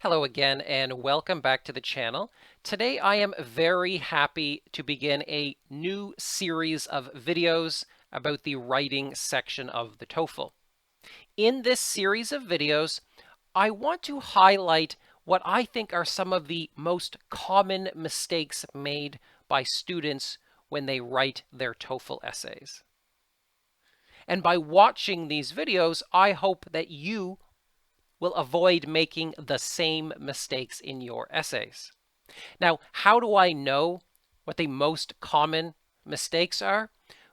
Hello again and welcome back to the channel. Today I am very happy to begin a new series of videos about the writing section of the TOEFL. In this series of videos, I want to highlight what I think are some of the most common mistakes made by students when they write their TOEFL essays. And by watching these videos, I hope that you will avoid making the same mistakes in your essays. Now, how do I know what the most common mistakes are?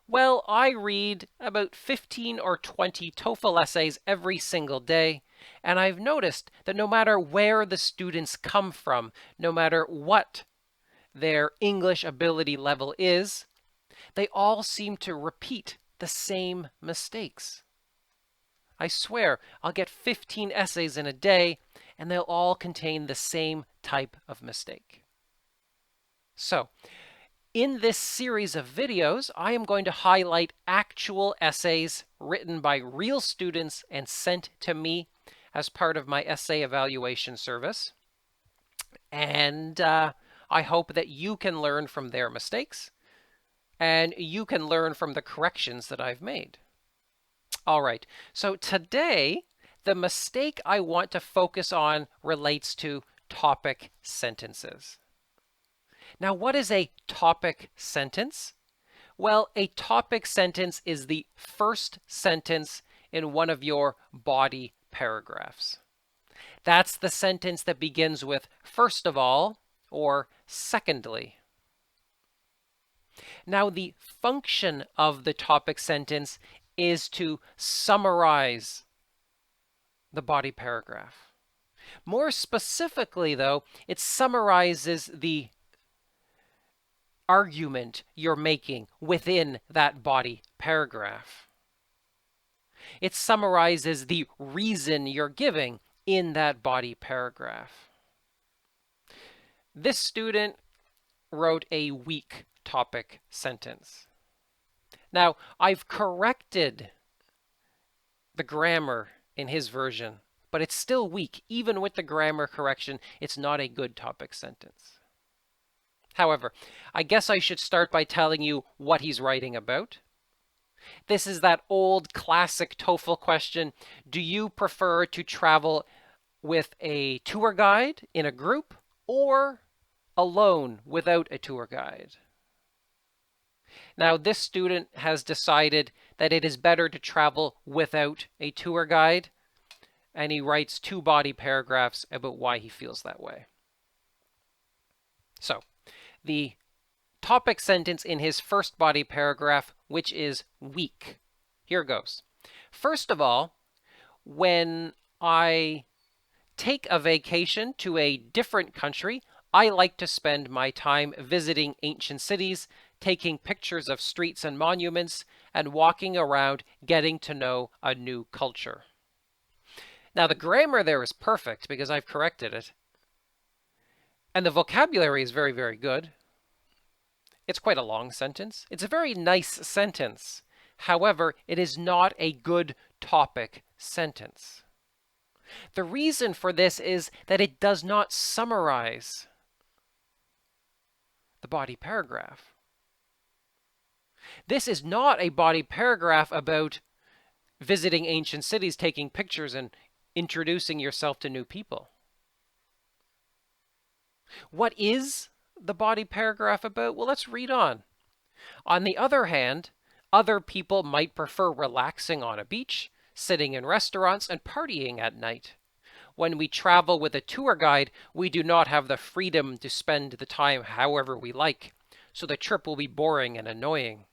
Well, I read about 15 or 20 TOEFL essays every single day, and I've noticed that no matter where the students come from, no matter what their English ability level is, they all seem to repeat the same mistakes. I swear, I'll get 15 essays in a day, and they'll all contain the same type of mistake. So, in this series of videos, I am going to highlight actual essays written by real students and sent to me as part of my essay evaluation service. And I hope that you can learn from their mistakes, and you can learn from the corrections that I've made. All right, so today, the mistake I want to focus on relates to topic sentences. Now, what is a topic sentence? Well, a topic sentence is the first sentence in one of your body paragraphs. That's the sentence that begins with first of all or secondly. Now, the function of the topic sentence is to summarize the body paragraph. More specifically, though, it summarizes the argument you're making within that body paragraph. It summarizes the reason you're giving in that body paragraph. This student wrote a weak topic sentence. Now, I've corrected the grammar in his version, but it's still weak. Even with the grammar correction, it's not a good topic sentence. However, I guess I should start by telling you what he's writing about. This is that old classic TOEFL question. Do you prefer to travel with a tour guide in a group or alone without a tour guide? Now, this student has decided that it is better to travel without a tour guide, and he writes 2 body paragraphs about why he feels that way. So, the topic sentence in his first body paragraph, which is weak. Here goes. First of all, when I take a vacation to a different country, I like to spend my time visiting ancient cities, taking pictures of streets and monuments, and walking around getting to know a new culture. Now, the grammar there is perfect because I've corrected it. And the vocabulary is very, very good. It's quite a long sentence. It's a very nice sentence. However, it is not a good topic sentence. The reason for this is that it does not summarize the body paragraph. This is not a body paragraph about visiting ancient cities, taking pictures, and introducing yourself to new people. What is the body paragraph about? Well, let's read on. On the other hand, other people might prefer relaxing on a beach, sitting in restaurants, and partying at night. When we travel with a tour guide, we do not have the freedom to spend the time however we like, so the trip will be boring and annoying.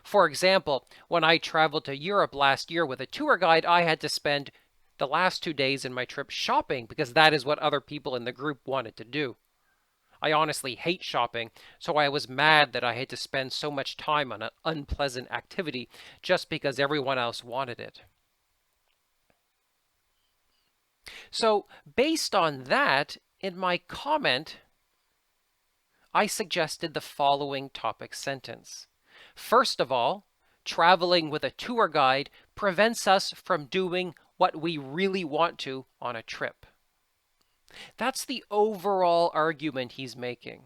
For example, when I traveled to Europe last year with a tour guide, I had to spend the last 2 days in my trip shopping because that is what other people in the group wanted to do. I honestly hate shopping, so I was mad that I had to spend so much time on an unpleasant activity just because everyone else wanted it. So, based on that, in my comment, I suggested the following topic sentence. First of all, traveling with a tour guide prevents us from doing what we really want to on a trip. That's the overall argument he's making.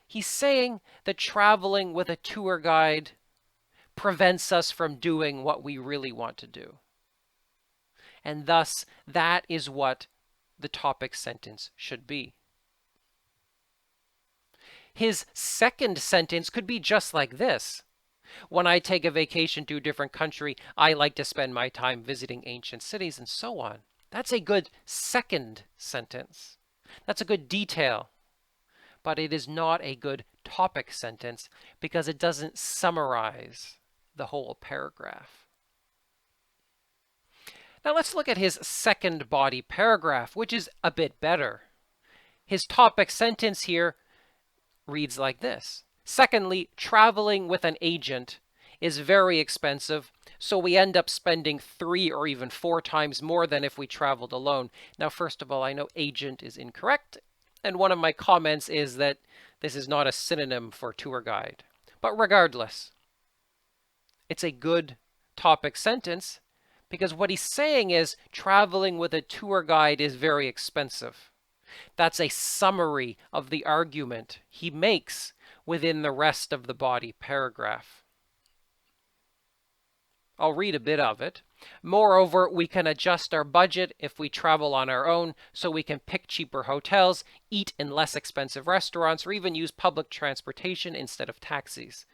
He's saying that traveling with a tour guide prevents us from doing what we really want to do. And thus, that is what the topic sentence should be. His second sentence could be just like this. When I take a vacation to a different country, I like to spend my time visiting ancient cities and so on. That's a good second sentence. That's a good detail. But it is not a good topic sentence because it doesn't summarize the whole paragraph. Now let's look at his second body paragraph, which is a bit better. His topic sentence here reads like this. Secondly, traveling with an agent is very expensive, so we end up spending 3 or even 4 times more than if we traveled alone. Now, first of all, I know agent is incorrect, and one of my comments is that this is not a synonym for tour guide. But regardless, it's a good topic sentence because what he's saying is traveling with a tour guide is very expensive. That's a summary of the argument he makes within the rest of the body paragraph. I'll read a bit of it. Moreover, we can adjust our budget if we travel on our own, so we can pick cheaper hotels, eat in less expensive restaurants, or even use public transportation instead of taxis.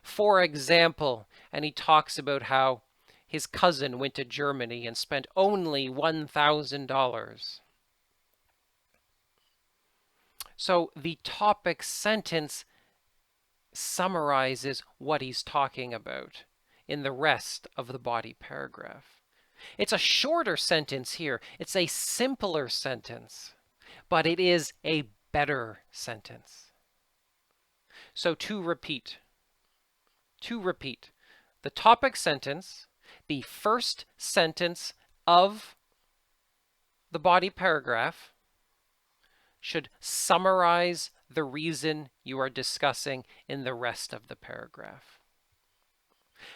For example, and he talks about how his cousin went to Germany and spent only $1,000. So the topic sentence summarizes what he's talking about in the rest of the body paragraph. It's a shorter sentence here. It's a simpler sentence, but it is a better sentence. So to repeat, the topic sentence, the first sentence of the body paragraph, should summarize the reason you are discussing in the rest of the paragraph.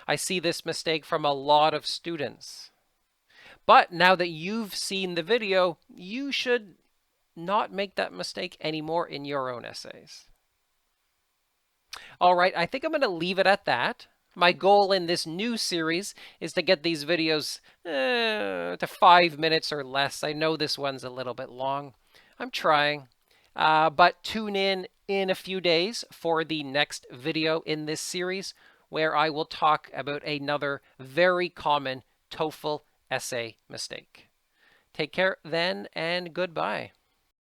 I see this mistake from a lot of students. But now that you've seen the video, you should not make that mistake anymore in your own essays. All right, I think I'm going to leave it at that. My goal in this new series is to get these videos to 5 minutes or less. I know this one's a little bit long. I'm trying. But tune in a few days for the next video in this series where I will talk about another very common TOEFL essay mistake. Take care then, and goodbye.